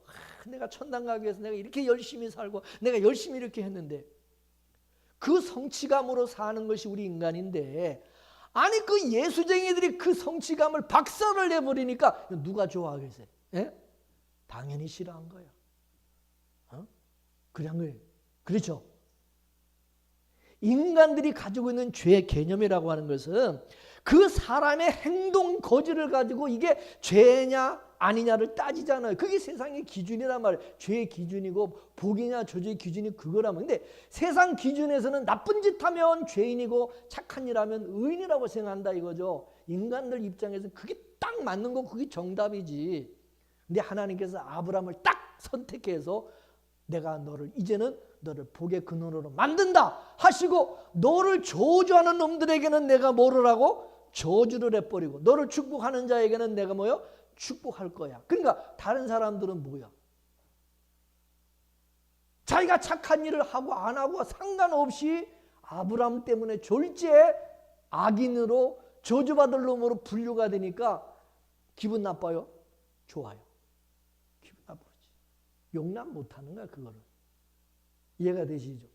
내가 천당 가기 위해서 내가 이렇게 열심히 살고 내가 열심히 이렇게 했는데 그 성취감으로 사는 것이 우리 인간인데 아니 그 예수쟁이들이 그 성취감을 박살을 내버리니까 누가 좋아하겠어요? 예? 당연히 싫어한 거예요. 그런 거예요. 그렇죠? 인간들이 가지고 있는 죄의 개념이라고 하는 것은 그 사람의 행동 거지를 가지고 이게 죄냐 아니냐를 따지잖아요. 그게 세상의 기준이란 말이에요. 죄의 기준이고 복이냐 저주의 기준이 그거라면 근데 세상 기준에서는 나쁜 짓 하면 죄인이고 착한 일 하면 의인이라고 생각한다 이거죠. 인간들 입장에서 그게 딱 맞는 거 그게 정답이지. 근데 하나님께서 아브라함을 딱 선택해서 내가 이제는 너를 복의 근원으로 만든다 하시고 너를 저주하는 놈들에게는 내가 뭐를 하고 저주를 해버리고 너를 축복하는 자에게는 내가 뭐요? 축복할 거야. 그러니까 다른 사람들은 뭐야? 자기가 착한 일을 하고 안 하고 상관없이 아브라함 때문에 졸지에 악인으로 저주받을 놈으로 분류가 되니까 기분 나빠요? 좋아요. 기분 나쁘지. 용납 못하는 거야 그거를. 이해가 되시죠?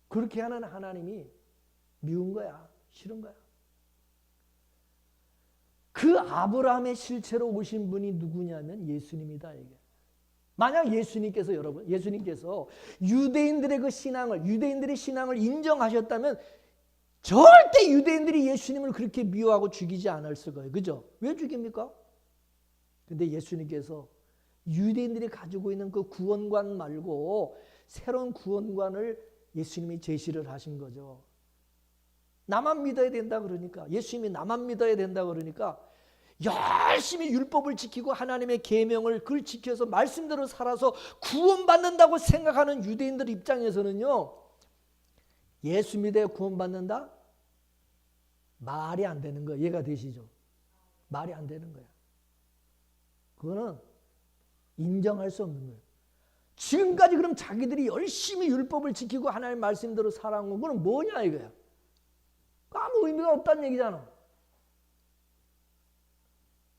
그렇게 하는 하나님이 미운 거야. 싫은 거야. 그 아브라함의 실체로 오신 분이 누구냐면 예수님이다. 이게. 만약 예수님께서 여러분, 예수님께서 유대인들의 그 신앙을, 유대인들의 신앙을 인정하셨다면 절대 유대인들이 예수님을 그렇게 미워하고 죽이지 않았을 거예요. 그죠? 왜 죽입니까? 근데 예수님께서 유대인들이 가지고 있는 그 구원관 말고 새로운 구원관을 예수님이 제시를 하신 거죠. 나만 믿어야 된다 그러니까, 예수님이 나만 믿어야 된다 그러니까 열심히 율법을 지키고 하나님의 계명을 그걸 지켜서 말씀대로 살아서 구원받는다고 생각하는 유대인들 입장에서는요, 예수 믿어야 구원받는다? 말이 안 되는 거예요. 이해가 되시죠? 말이 안 되는 거야. 그거는 인정할 수 없는 거예요. 지금까지 그럼 자기들이 열심히 율법을 지키고 하나님 말씀대로 살아온 건 그건 뭐냐 이거야. 아무 의미가 없다는 얘기잖아.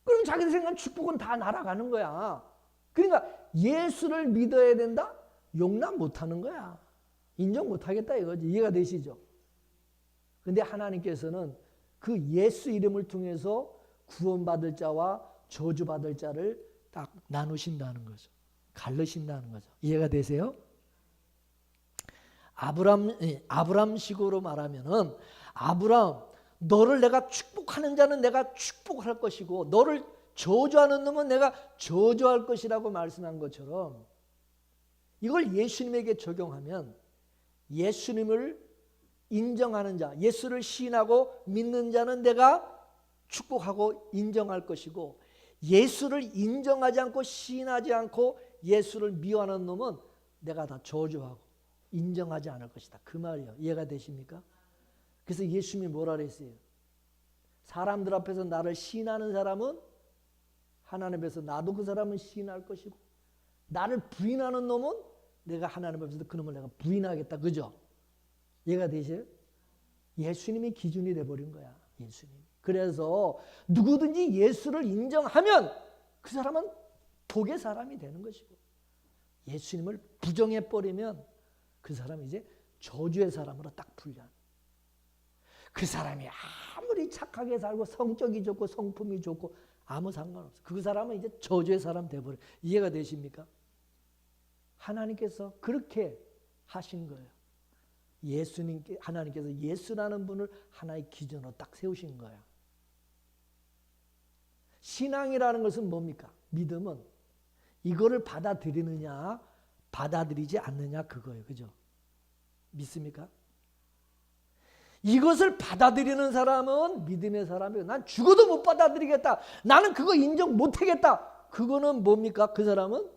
그럼 자기들 생각한 축복은 다 날아가는 거야. 그러니까 예수를 믿어야 된다? 용납 못하는 거야. 인정 못하겠다 이거지. 이해가 되시죠? 근데 하나님께서는 그 예수 이름을 통해서 구원받을 자와 저주받을 자를 딱 나누신다는 거죠. 갈르신다는 거죠. 이해가 되세요? 아브람식으로 말하면은, 아브람, 너를 내가 축복하는 자는 내가 축복할 것이고 너를 저주하는 놈은 내가 저주할 것이라고 말씀한 것처럼, 이걸 예수님에게 적용하면 예수님을 인정하는 자, 예수를 시인하고 믿는 자는 내가 축복하고 인정할 것이고, 예수를 인정하지 않고 시인하지 않고 예수를 미워하는 놈은 내가 다 저주하고 인정하지 않을 것이다. 그 말이에요. 이해가 되십니까? 그래서 예수님이 뭐라 그랬어요? 사람들 앞에서 나를 시인하는 사람은 하나님 앞에서 나도 그 사람은 시인할 것이고, 나를 부인하는 놈은 내가 하나님 앞에서 그놈을 내가 부인하겠다. 그죠? 이해가 되세요? 예수님이 기준이 돼버린 거야. 예수님. 그래서 누구든지 예수를 인정하면 그 사람은 복의 사람이 되는 것이고, 예수님을 부정해버리면 그 사람이 이제 저주의 사람으로 딱 분류하는. 그 사람이 아무리 착하게 살고 성격이 좋고 성품이 좋고 아무 상관없어. 그 사람은 이제 저주의 사람 돼버려. 이해가 되십니까? 하나님께서 그렇게 하신 거예요. 하나님께서 예수라는 분을 하나의 기준으로 딱 세우신 거예요. 신앙이라는 것은 뭡니까? 믿음은 이거를 받아들이느냐 받아들이지 않느냐 그거예요. 그죠? 믿습니까? 이것을 받아들이는 사람은 믿음의 사람이에요. 난 죽어도 못 받아들이겠다. 나는 그거 인정 못하겠다. 그거는 뭡니까? 그 사람은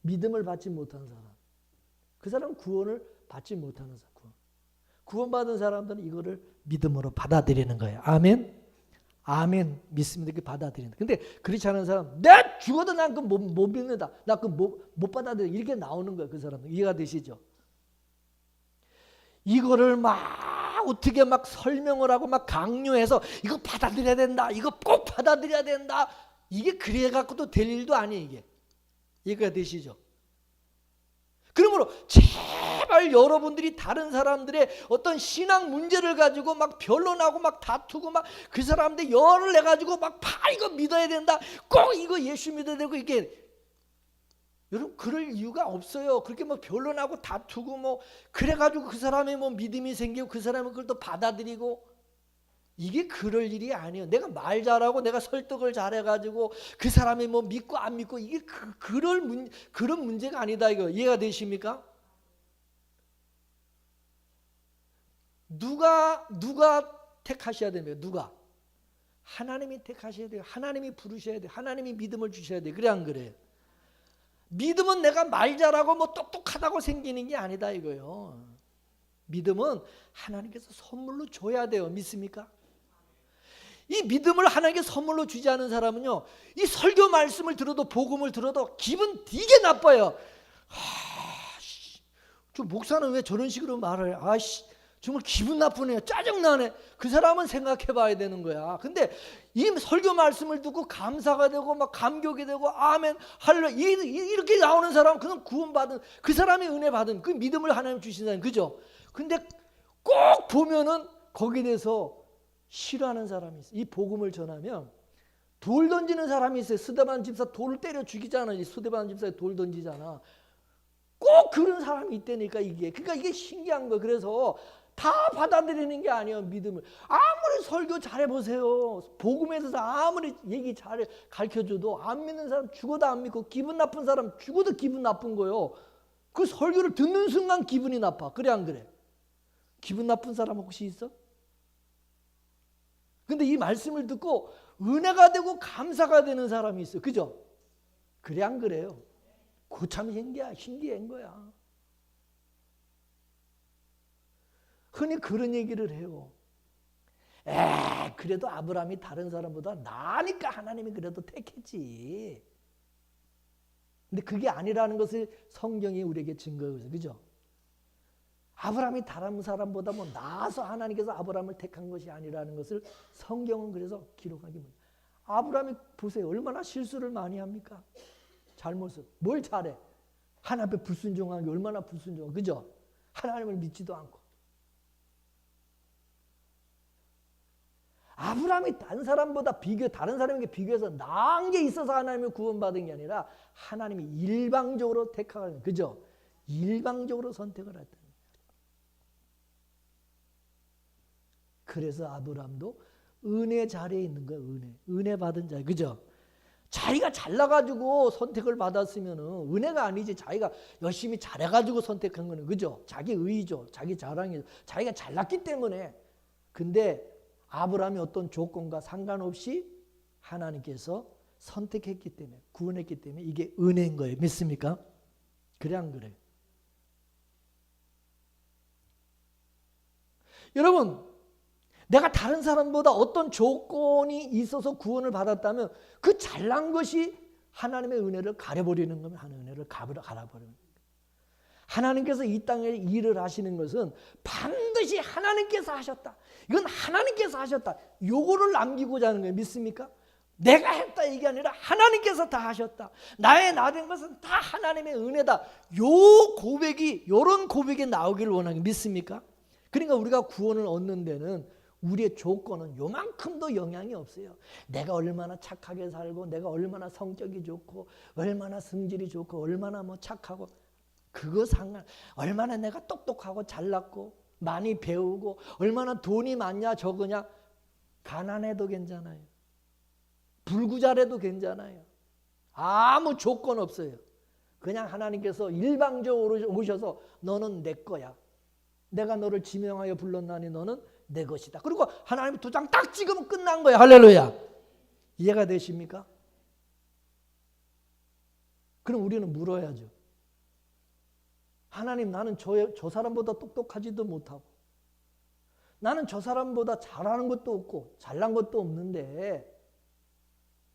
믿음을 받지 못한 사람. 그 사람은 구원을 받지 못하는 사람. 구원받은 사람들은 이거를 믿음으로 받아들이는 거예요. 아멘? 아멘. 믿습니다. 이렇게 받아들인다. 근데 그렇지 않은 사람, 내 죽어도 난 그거 못 믿는다. 나 그거 못 받아들여. 이렇게 나오는 거예요. 그 사람은. 이해가 되시죠? 이거를 막 어떻게 막 설명을 하고 막 강요해서 이거 받아들여야 된다. 이거 꼭 받아들여야 된다. 이게 그래 갖고도 될 일도 아니에요. 이게. 이해가 되시죠? 그러므로 제발 여러분들이 다른 사람들의 어떤 신앙 문제를 가지고 막 변론하고 막 다투고 막 그 사람들 열을 내가지고 막 이거 믿어야 된다. 꼭 이거 예수 믿어야 되고 이게 여러분 그럴 이유가 없어요. 그렇게 뭐 변론하고 다투고 뭐 그래가지고 그 사람의 뭐 믿음이 생기고 그 사람은 그걸 또 받아들이고 이게 그럴 일이 아니에요. 내가 말 잘하고 내가 설득을 잘해가지고 그 사람이 뭐 믿고 안 믿고 이게 그런 문제가 아니다 이거. 이해가 되십니까? 누가 택하셔야 됩니다. 누가? 하나님이 택하셔야 돼요. 하나님이 부르셔야 돼요. 하나님이 믿음을 주셔야 돼요. 그래 안 그래요? 믿음은 내가 말 잘하고 뭐 똑똑하다고 생기는 게 아니다 이거요. 믿음은 하나님께서 선물로 줘야 돼요. 믿습니까? 이 믿음을 하나님께 선물로 주지 않은 사람은요, 이 설교 말씀을 들어도 복음을 들어도 기분 되게 나빠요. 저 목사는 왜 저런 식으로 말을 해? 정말 기분 나쁘네요. 짜증나네. 그 사람은 생각해 봐야 되는 거야. 근데 이 설교 말씀을 듣고 감사가 되고 막 감격이 되고 아멘 할렐루야 이렇게 나오는 사람은 그냥 구원받은 그 사람이 은혜 받은 그 믿음을 하나님 주신 사람. 그죠? 근데 꼭 보면은 거기에 대해서 싫어하는 사람이 있어요. 이 복음을 전하면 돌 던지는 사람이 있어요. 스데반 집사 돌을 때려 죽이잖아. 이 스데반 집사에 돌 던지잖아. 꼭 그런 사람이 있다니까 이게. 그러니까 이게 신기한 거예요. 그래서 다 받아들이는 게 아니에요. 믿음을. 아무리 설교 잘해보세요. 복음에 대해서 아무리 얘기 잘 가르쳐줘도 안 믿는 사람 죽어도 안 믿고 기분 나쁜 사람 죽어도 기분 나쁜 거예요. 그 설교를 듣는 순간 기분이 나빠. 그래 안 그래? 기분 나쁜 사람 혹시 있어? 그런데 이 말씀을 듣고 은혜가 되고 감사가 되는 사람이 있어요. 그죠? 그래 안 그래요? 그거 참 신기한 거야. 흔히 그런 얘기를 해요. 그래도 아브라함이 다른 사람보다 나으니까 하나님이 그래도 택했지. 근데 그게 아니라는 것을 성경이 우리에게 증거해요. 그죠? 아브라함이 다른 사람보다 뭐 나아서 하나님께서 아브라함을 택한 것이 아니라는 것을 성경은 그래서 기록하기. 아브라함이 보세요. 얼마나 실수를 많이 합니까? 잘못을. 뭘 잘해? 하나님 앞에 불순종한 게 얼마나 불순종한, 그죠? 하나님을 믿지도 않고. 아브라함이 다른 사람에게 비교해서 나은 게 있어서 하나님을 구원받은 게 아니라 하나님이 일방적으로 택하는, 그죠? 일방적으로 선택을 했다. 그래서 아브라함도 은혜 자리에 있는 거예요. 은혜 받은 자리, 그죠? 자기가 잘나가지고 선택을 받았으면 은혜가 아니지. 자기가 열심히 잘해가지고 선택한 거는, 그죠? 자기 의의죠. 자기 자랑이죠. 자기가 잘났기 때문에. 근데 아브라함이 어떤 조건과 상관없이 하나님께서 선택했기 때문에, 구원했기 때문에 이게 은혜인 거예요. 믿습니까? 그래 안 그래요? 여러분, 내가 다른 사람보다 어떤 조건이 있어서 구원을 받았다면 그 잘난 것이 하나님의 은혜를 가려버리는 거면 하나님의 은혜를 가려버리는 거예요. 하나님께서 이 땅에 일을 하시는 것은 반드시 하나님께서 하셨다. 이건 하나님께서 하셨다. 요거를 남기고자 하는 거예요. 믿습니까? 내가 했다 이게 아니라 하나님께서 다 하셨다. 나의 나된 것은 다 하나님의 은혜다. 요런 고백이 나오기를 원하는, 믿습니까? 그러니까 우리가 구원을 얻는 데는 우리의 조건은 요만큼도 영향이 없어요. 내가 얼마나 착하게 살고, 내가 얼마나 성격이 좋고, 얼마나 성질이 좋고, 얼마나 착하고, 그거 얼마나 내가 똑똑하고 잘났고 많이 배우고, 얼마나 돈이 많냐 적으냐, 가난해도 괜찮아요. 불구잘해도 괜찮아요. 아무 조건 없어요. 그냥 하나님께서 일방적으로 오셔서 너는 내 거야. 내가 너를 지명하여 불렀나니 너는 내 것이다. 그리고 하나님이 도장 딱 찍으면 끝난 거예요. 할렐루야. 이해가 되십니까? 그럼 우리는 물어야죠. 하나님, 나는 저 사람보다 똑똑하지도 못하고, 나는 저 사람보다 잘하는 것도 없고 잘난 것도 없는데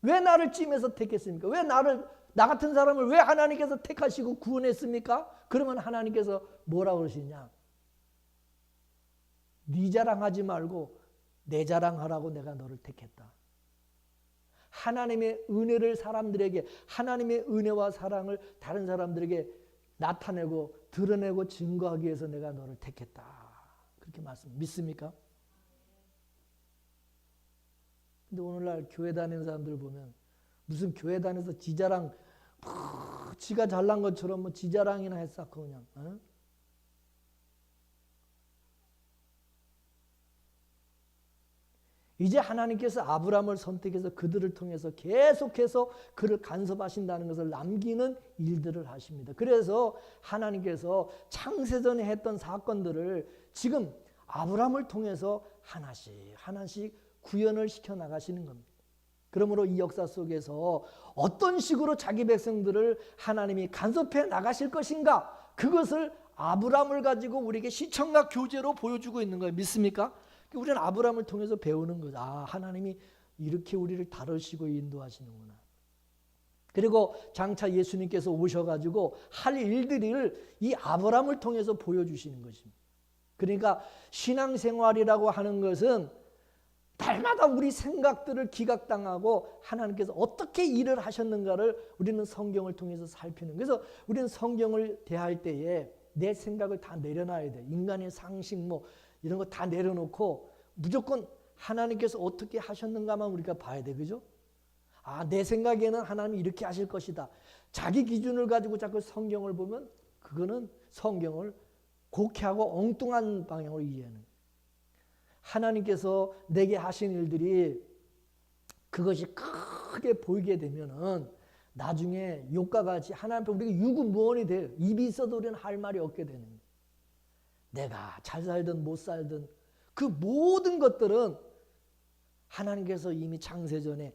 왜 나를 찜해서 택했습니까? 왜 나 같은 사람을 왜 하나님께서 택하시고 구원했습니까? 그러면 하나님께서 뭐라고 그러시냐? 네 자랑하지 말고 내 자랑하라고 내가 너를 택했다. 하나님의 은혜를 사람들에게, 하나님의 은혜와 사랑을 다른 사람들에게 나타내고 드러내고 증거하기 위해서 내가 너를 택했다. 그렇게 믿습니까? 근데 오늘날 교회 다니는 사람들 보면 무슨 교회 다녀서 지 자랑, 지가 잘난 것처럼 지 자랑이나 했었고 그냥. 어? 이제 하나님께서 아브라함을 선택해서 그들을 통해서 계속해서 그를 간섭하신다는 것을 남기는 일들을 하십니다. 그래서 하나님께서 창세전에 했던 사건들을 지금 아브라함을 통해서 하나씩 구현을 시켜 나가시는 겁니다. 그러므로 이 역사 속에서 어떤 식으로 자기 백성들을 하나님이 간섭해 나가실 것인가, 그것을 아브라함을 가지고 우리에게 시청각 교재로 보여주고 있는 거예요. 믿습니까? 우리는 아브라함을 통해서 배우는 거죠. 하나님이 이렇게 우리를 다루시고 인도하시는구나. 그리고 장차 예수님께서 오셔가지고 할 일들을 이 아브라함을 통해서 보여주시는 것입니다. 그러니까 신앙생활이라고 하는 것은 날마다 우리 생각들을 기각당하고 하나님께서 어떻게 일을 하셨는가를 우리는 성경을 통해서 살피는. 그래서 우리는 성경을 대할 때에 내 생각을 다 내려놔야 돼. 인간의 상식 이런 거 다 내려놓고 무조건 하나님께서 어떻게 하셨는가만 우리가 봐야 돼. 그죠? 내 생각에는 하나님이 이렇게 하실 것이다. 자기 기준을 가지고 자꾸 성경을 보면 그거는 성경을 곡해하고 엉뚱한 방향으로 이해하는 거예요. 하나님께서 내게 하신 일들이 그것이 크게 보이게 되면은 나중에 욕과 같이 하나님 앞에 우리가 유구무원이 돼요. 입이 있어도 우리는 할 말이 없게 되는 거예요. 내가 잘 살든 못 살든 그 모든 것들은 하나님께서 이미 창세전에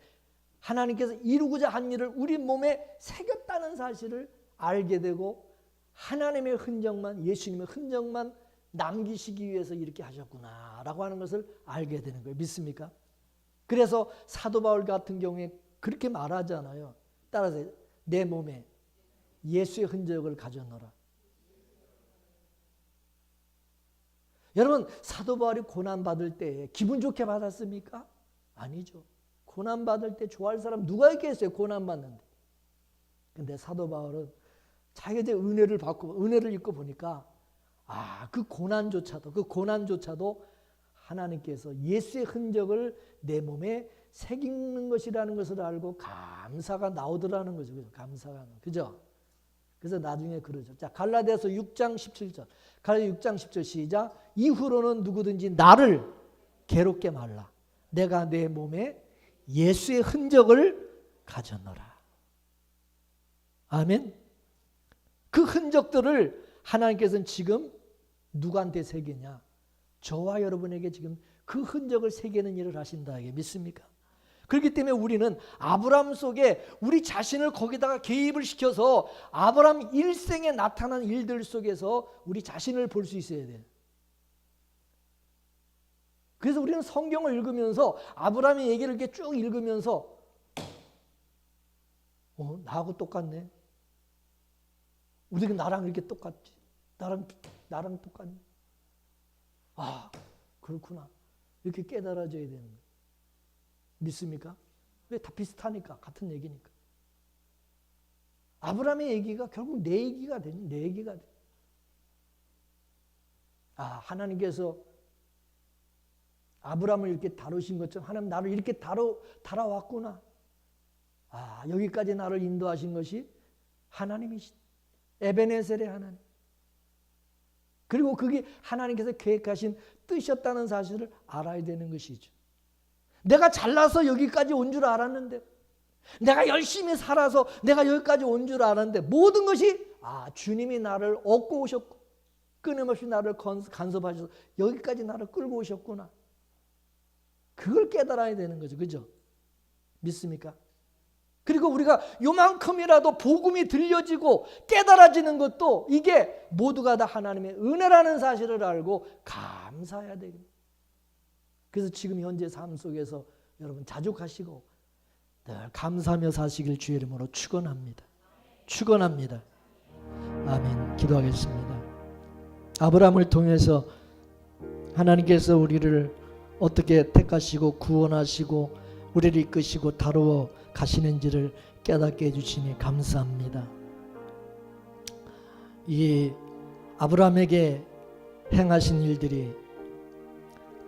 하나님께서 이루고자 한 일을 우리 몸에 새겼다는 사실을 알게 되고 하나님의 흔적만, 예수님의 흔적만 남기시기 위해서 이렇게 하셨구나 라고 하는 것을 알게 되는 거예요. 믿습니까? 그래서 사도 바울 같은 경우에 그렇게 말하잖아요. 따라서 내 몸에 예수의 흔적을 가져놓으라. 여러분, 사도 바울이 고난받을 때 기분 좋게 받았습니까? 아니죠. 고난받을 때 좋아할 사람 누가 있겠어요? 고난받는데. 근데 사도 바울은 자기가 이제 은혜를 받고 은혜를 입고 보니까 그 고난조차도 하나님께서 예수의 흔적을 내 몸에 새기는 것이라는 것을 알고 감사가 나오더라는 거죠. 감사가. 그죠? 그래서 나중에 그러죠. 자, 갈라디아서 6장 17절. 갈라디아 6장 10절 시작. 이후로는 누구든지 나를 괴롭게 말라. 내가 내 몸에 예수의 흔적을 가져놓으라. 아멘. 그 흔적들을 하나님께서는 지금 누구한테 새기냐? 저와 여러분에게 지금 그 흔적을 새기는 일을 하신다. 이게 믿습니까? 그렇기 때문에 우리는 아브라함 속에 우리 자신을 거기다가 개입을 시켜서 아브라함 일생에 나타난 일들 속에서 우리 자신을 볼 수 있어야 돼요. 그래서 우리는 성경을 읽으면서 아브라함의 얘기를 이렇게 쭉 읽으면서 나하고 똑같네. 우리가 나랑 이렇게 똑같지. 나랑 똑같네. 그렇구나. 이렇게 깨달아져야 되는 거예요. 믿습니까? 왜? 다 비슷하니까. 같은 얘기니까. 아브라함의 얘기가 결국 내 얘기가 되니 내 얘기가 돼. 하나님께서 아브라함을 이렇게 다루신 것처럼 하나님 나를 이렇게 다뤄왔구나. 여기까지 나를 인도하신 것이 하나님이시다. 에베네셀의 하나님. 그리고 그게 하나님께서 계획하신 뜻이었다는 사실을 알아야 되는 것이죠. 내가 잘나서 여기까지 온 줄 알았는데, 내가 열심히 살아서 내가 여기까지 온 줄 알았는데, 모든 것이 주님이 나를 얻고 오셨고 끊임없이 나를 간섭하셔서 여기까지 나를 끌고 오셨구나. 그걸 깨달아야 되는 거죠. 그죠? 믿습니까? 그리고 우리가 요만큼이라도 복음이 들려지고 깨달아지는 것도 이게 모두가 다 하나님의 은혜라는 사실을 알고 감사해야 되겠네요. 그래서 지금 현재 삶 속에서 여러분 자족하시고 늘 감사하며 사시길 주의 이름으로 축원합니다. 축원합니다. 아멘. 기도하겠습니다. 아브라함을 통해서 하나님께서 우리를 어떻게 택하시고 구원하시고 우리를 이끄시고 다루어 가시는지를 깨닫게 해주시니 감사합니다. 이 아브라함에게 행하신 일들이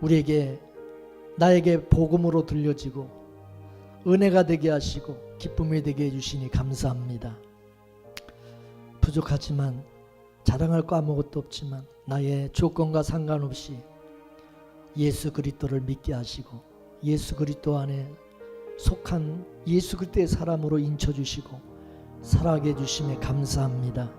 우리에게 나에게 복음으로 들려지고 은혜가 되게 하시고 기쁨이 되게 해주시니 감사합니다. 부족하지만 자랑할 거 아무것도 없지만 나의 조건과 상관없이 예수 그리스도를 믿게 하시고 예수 그리스도 안에 속한 예수 그리스도의 사람으로 인쳐주시고 살아가게 해주심에 감사합니다.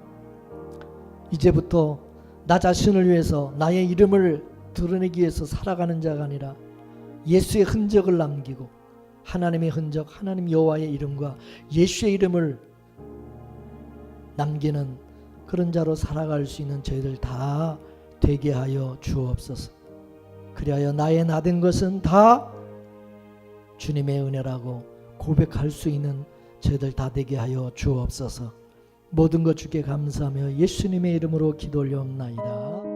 이제부터 나 자신을 위해서 나의 이름을 드러내기 위해서 살아가는 자가 아니라 예수의 흔적을 남기고 하나님의 흔적, 하나님 여호와의 이름과 예수의 이름을 남기는 그런 자로 살아갈 수 있는 저희들 다 되게 하여 주옵소서. 그리하여 나의 나된 것은 다 주님의 은혜라고 고백할 수 있는 저희들 다 되게 하여 주옵소서. 모든 것 주께 감사하며 예수님의 이름으로 기도 올려옵나이다.